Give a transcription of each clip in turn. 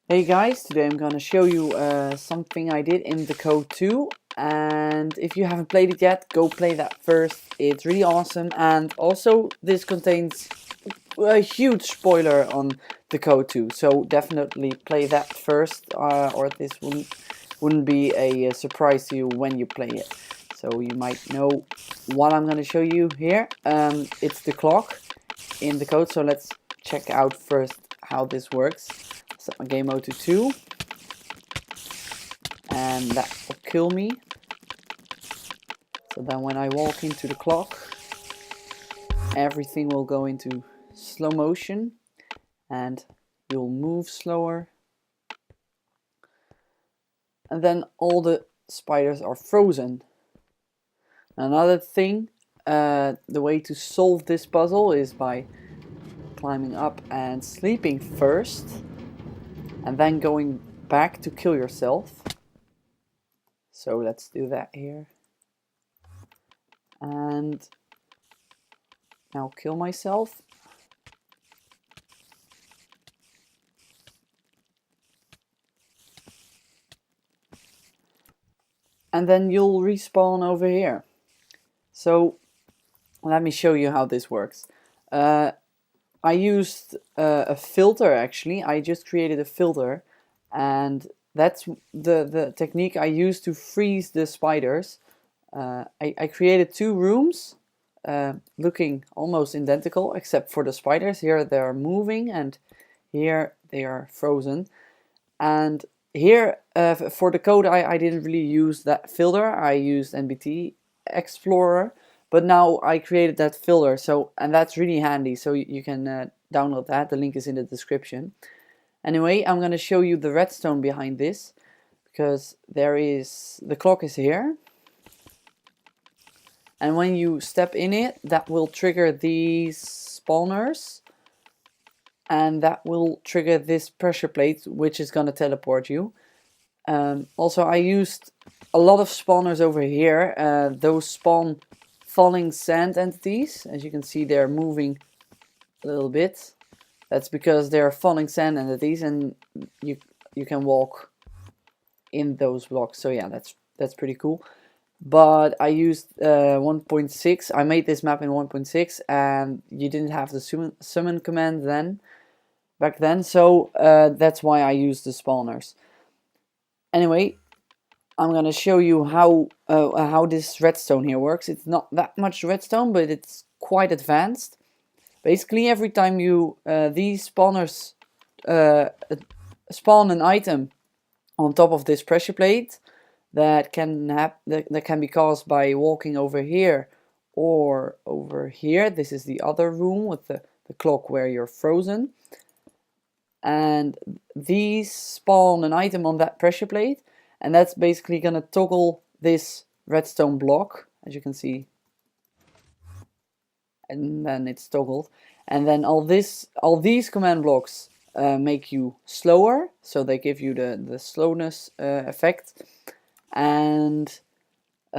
Hey guys, today I'm gonna show you something I did in the Code 2, and if you haven't played it yet, go play that first. It's really awesome, and also this contains a huge spoiler on the Code 2, so definitely play that first, or this wouldn't be a surprise to you when you play it. So you might know what I'm gonna show you here. It's the clock in the code, so let's check out first how this works. Set my game mode to 2, and that will kill me. So then when I walk into the clock, everything will go into slow motion and you'll move slower. And then all the spiders are frozen. Another thing, the way to solve this puzzle is by climbing up and sleeping first, and then going back to kill yourself. So let's do that here. And now kill myself. And then you'll respawn over here. So let me show you how this works. I used a filter actually. I just created a filter, and that's the technique I used to freeze the spiders. I created two rooms looking almost identical except for the spiders. Here they're moving and here they are frozen. And here for the code I didn't really use that filter. I used NBT Explorer, but now I created that filter, so, and that's really handy, so you can download that. The link is in the description. Anyway, I'm going to show you the redstone behind this, because the clock is here, and when you step in it, that will trigger these spawners, and that will trigger this pressure plate, which is going to teleport you. Also, I used a lot of spawners over here. Those spawn falling sand entities. As you can see, they're moving a little bit. That's because they're falling sand entities, and you can walk in those blocks. So yeah, that's pretty cool. But I used 1.6. I made this map in 1.6, and you didn't have the summon command back then. So that's why I used the spawners. Anyway, I'm gonna show you how this redstone here works. It's not that much redstone, but it's quite advanced. Basically, every time you these spawners spawn an item on top of this pressure plate, that can be caused by walking over here or over here. This is the other room with the clock where you're frozen. And these spawn an item on that pressure plate, and that's basically gonna toggle this redstone block, as you can see. And then it's toggled. And then all these command blocks make you slower, so they give you the slowness effect. And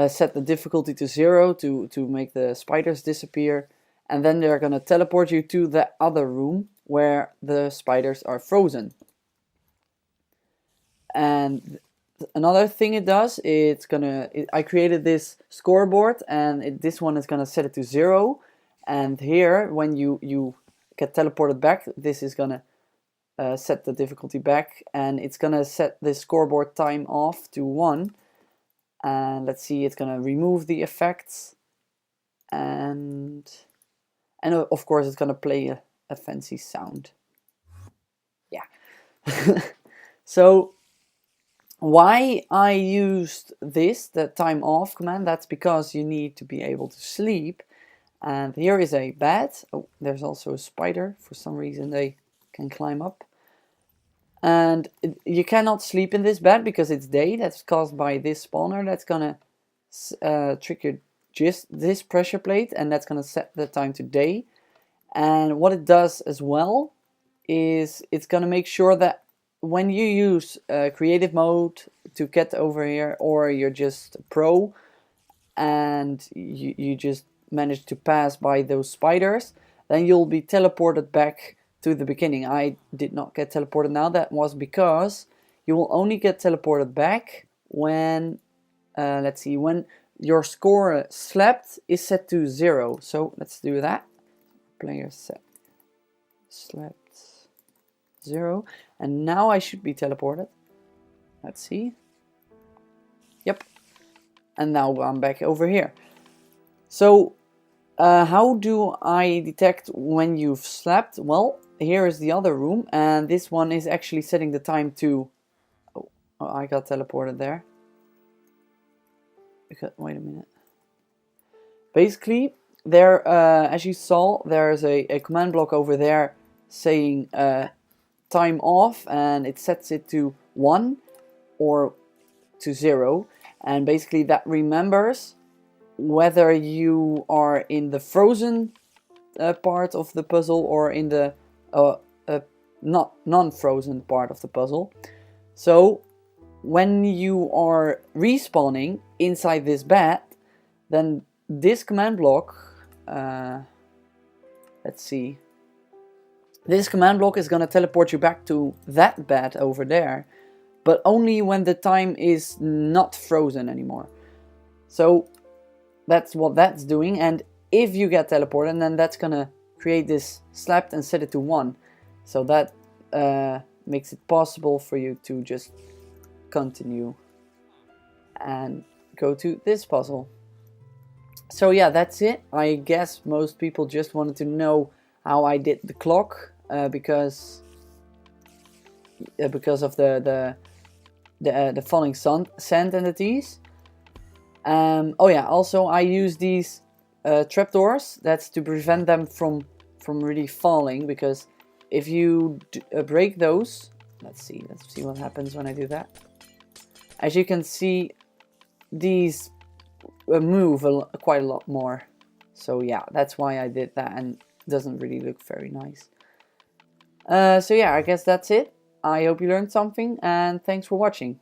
set the difficulty to 0 to make the spiders disappear, and then they're gonna teleport you to the other room where the spiders are frozen. And another thing it does, I created this scoreboard, and this one is gonna set it to 0, and here when you get teleported back, this is gonna set the difficulty back, and it's gonna set the scoreboard time off to 1. And let's see, it's gonna remove the effects, and of course it's gonna play a fancy sound. Yeah. So why I used the time off command, that's because you need to be able to sleep. And here is a bed. Oh, there's also a spider. For some reason they can climb up. And you cannot sleep in this bed because it's day. That's caused by this spawner that's gonna trigger just this pressure plate, and that's gonna set the time to day. And what it does as well is it's gonna make sure that when you use creative mode to get over here, or you're just pro and you just manage to pass by those spiders, then you'll be teleported back to the beginning. I did not get teleported now. That was because you will only get teleported back when, let's see, when your score slept is set to 0. So let's do that. Player set slept 0. And now I should be teleported. Let's see. Yep. And now I'm back over here. So how do I detect when you've slept? Well, here is the other room, and this one is actually setting the time to... Oh, I got teleported there. Wait a minute. Basically, there, as you saw, there's a command block over there saying time off, and it sets it to 1 or to 0, and basically that remembers whether you are in the frozen part of the puzzle or in the non-frozen part of the puzzle. So when you are respawning inside this bed, then this command block, let's see, this command block is going to teleport you back to that bed over there, but only when the time is not frozen anymore. So that's what that's doing, and if you get teleported, then that's going to create this slept and set it to 1. So that makes it possible for you to just continue and go to this puzzle. So yeah, that's it. I guess most people just wanted to know how I did the clock because of the falling sand entities. Oh yeah, also I use these trapdoors. That's to prevent them from really falling, because if you break those, let's see what happens when I do that. As you can see, these move quite a lot more. So yeah, that's why I did that, and it doesn't really look very nice. So yeah, I guess that's it. I hope you learned something, and thanks for watching.